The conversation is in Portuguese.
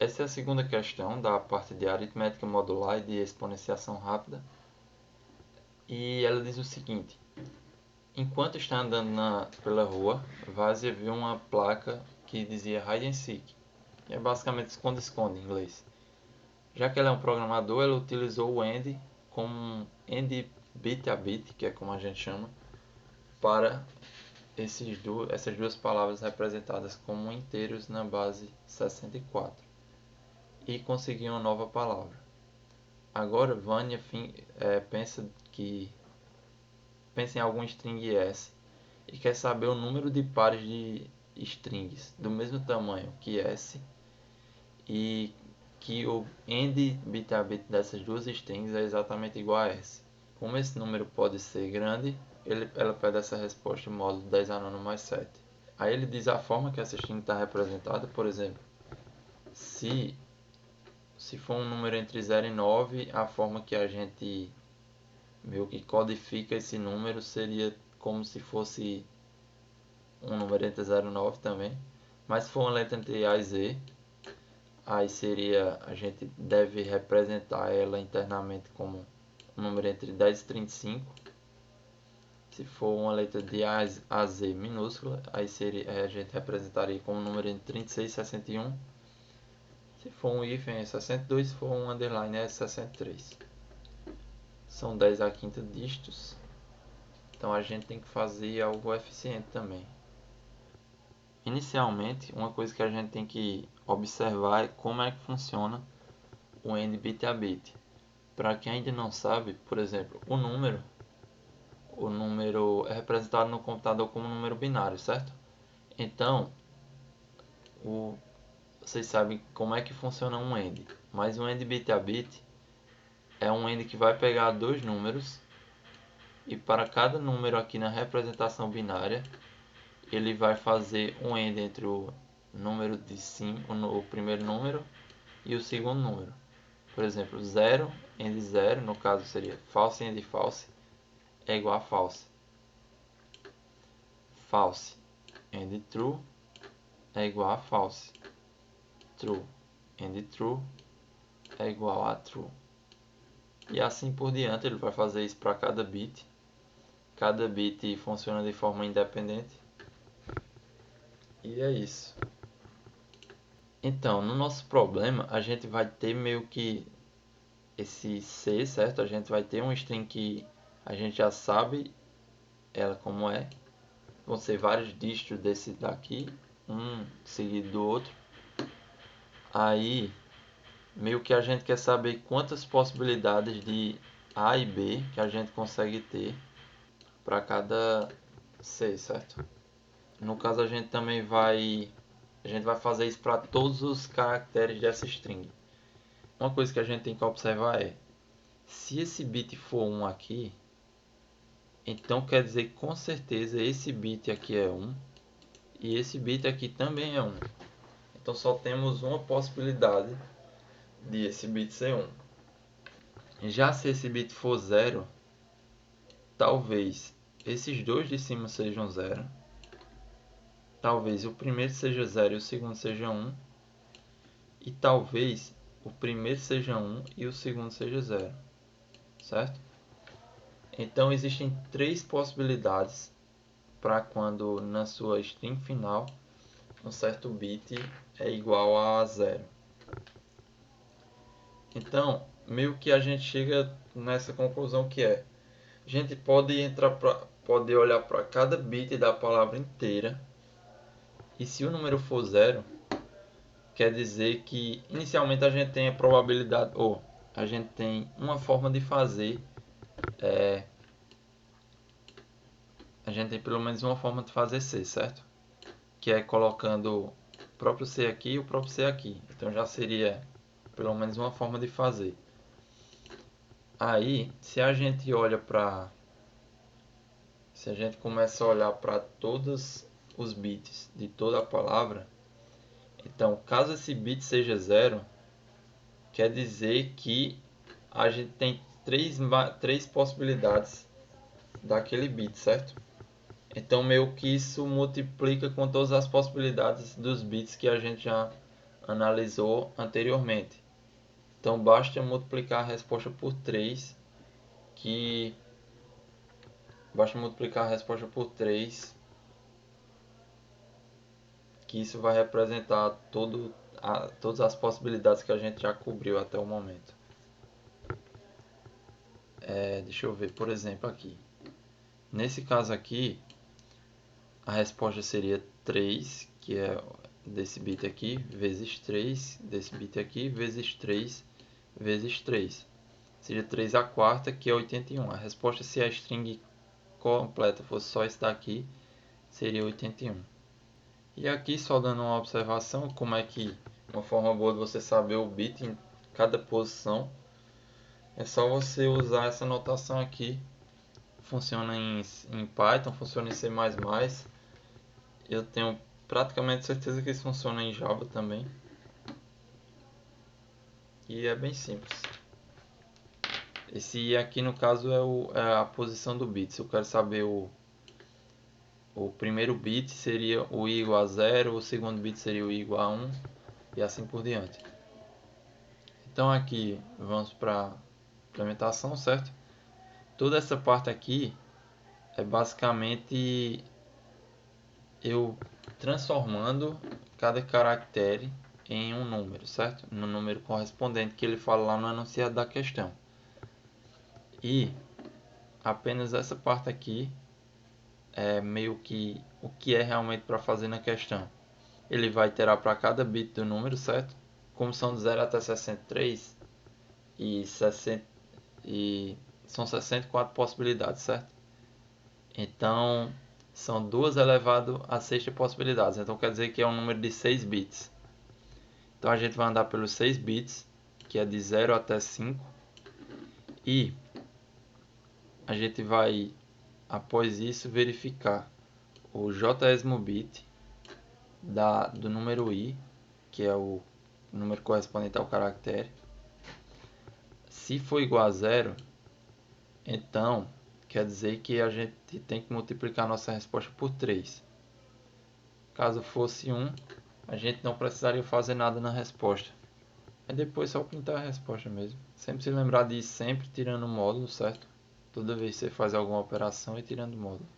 Essa é a segunda questão da parte de aritmética modular e de exponenciação rápida. E ela diz o seguinte: enquanto está andando pela rua, Várzea viu uma placa que dizia Hide and Seek, que é basicamente esconde-esconde em inglês. Já que ela é um programador, ela utilizou o AND como um AND bit a bit, que é como a gente chama, para essas duas palavras representadas como inteiros na base 64 e conseguir uma nova palavra. Agora Vânia pensa em algum string S e quer saber o número de pares de strings do mesmo tamanho que S e que o end bit a bit dessas duas strings é exatamente igual a S. Como esse número pode ser grande, ela pede essa resposta em módulo 10 a 9 mais 7. Aí ele diz a forma que essa string está representada, por exemplo, se for um número entre 0 e 9, a forma que a gente meio que codifica esse número seria como se fosse um número entre 0 e 9 também. Mas se for uma letra entre A e Z, aí a gente deve representar ela internamente como um número entre 10 e 35. Se for uma letra de A a Z minúscula, aí a gente representaria como um número entre 36 e 61. Se for um hífen é 62, se for um underline é 63. São 10 a quinta dígitos. Então a gente tem que fazer algo eficiente também. Inicialmente, uma coisa que a gente tem que observar é como é que funciona o AND bit a bit. Para quem ainda não sabe, por exemplo, o número é representado no computador como um número binário, certo? Então, vocês sabem como é que funciona um AND. Mas o AND bit a bit é um AND que vai pegar dois números e para cada número aqui na representação binária, ele vai fazer um AND entre o número de sim, o primeiro número e o segundo número. Por exemplo, 0 AND 0, no caso seria false AND false, é igual a false. False AND true é igual a false. True AND true é igual a true. E assim por diante, ele vai fazer isso para cada bit. Cada bit funciona de forma independente. E é isso. Então, no nosso problema, a gente vai ter meio que esse C, certo? A gente vai ter um string que a gente já sabe ela como é. Vão ser vários dígitos desse daqui, um seguido do outro. Aí, meio que a gente quer saber quantas possibilidades de A e B que a gente consegue ter para cada C, certo? No caso, a gente vai fazer isso para todos os caracteres dessa string. Uma coisa que a gente tem que observar é, se esse bit for 1 aqui, então quer dizer que com certeza esse bit aqui é 1 e esse bit aqui também é 1. Então só temos uma possibilidade de esse bit ser 1. Já se esse bit for 0, talvez esses dois de cima sejam 0. Talvez o primeiro seja 0 e o segundo seja 1. E talvez o primeiro seja 1 e o segundo seja 0. Certo? Então existem três possibilidades para quando na sua string final um certo bit é igual a 0. Então, meio que a gente chega nessa conclusão que é, a gente pode olhar para cada bit da palavra inteira e se o número for 0, quer dizer que inicialmente a gente tem a probabilidade, ou a gente tem uma forma de fazer, a gente tem pelo menos uma forma de fazer C, certo? Que é colocando o próprio C aqui e o próprio C aqui. Então já seria pelo menos uma forma de fazer. Aí, se a gente começa a olhar para todos os bits de toda a palavra, então caso esse bit seja 0, quer dizer que a gente tem três possibilidades daquele bit, certo? Então meio que isso multiplica com todas as possibilidades dos bits que a gente já analisou anteriormente. Então basta multiplicar a resposta por 3, que isso vai representar todas as possibilidades que a gente já cobriu até o momento. Deixa eu ver, por exemplo, aqui. Nesse caso aqui, a resposta seria 3, que é desse bit aqui, vezes 3, desse bit aqui, vezes 3, vezes 3. Seria 3 a quarta, que é 81. A resposta, se a string completa fosse só esse daqui, seria 81. E aqui, só dando uma observação, como é que uma forma boa de você saber o bit em cada posição, é só você usar essa notação aqui. Funciona em Python, funciona em C++. Eu tenho praticamente certeza que isso funciona em Java também. E é bem simples. Esse aqui no caso é a posição do bit. Se eu quero saber o primeiro bit seria o i igual a 0, o segundo bit seria o i igual a 1 e assim por diante. Então aqui vamos para a implementação, certo? Toda essa parte aqui é basicamente eu transformando cada caractere em um número, certo? No número correspondente que ele fala lá no enunciado da questão. E apenas essa parte aqui é meio que o que é realmente para fazer na questão. Ele vai iterar para cada bit do número, certo? Como são de 0 até 63 e são 64 possibilidades, certo? Então são 2 elevado a sexta possibilidades. Então quer dizer que é um número de 6 bits. Então a gente vai andar pelos 6 bits, que é de 0 até 5. E a gente vai, após isso, verificar o jésimo bit do número i, que é o número correspondente ao caractere. Se for igual a 0, então quer dizer que a gente tem que multiplicar nossa resposta por 3. Caso fosse 1, a gente não precisaria fazer nada na resposta. É depois só printar a resposta mesmo. Sempre se lembrar de ir sempre tirando o módulo, certo? Toda vez que você faz alguma operação e tirando o módulo.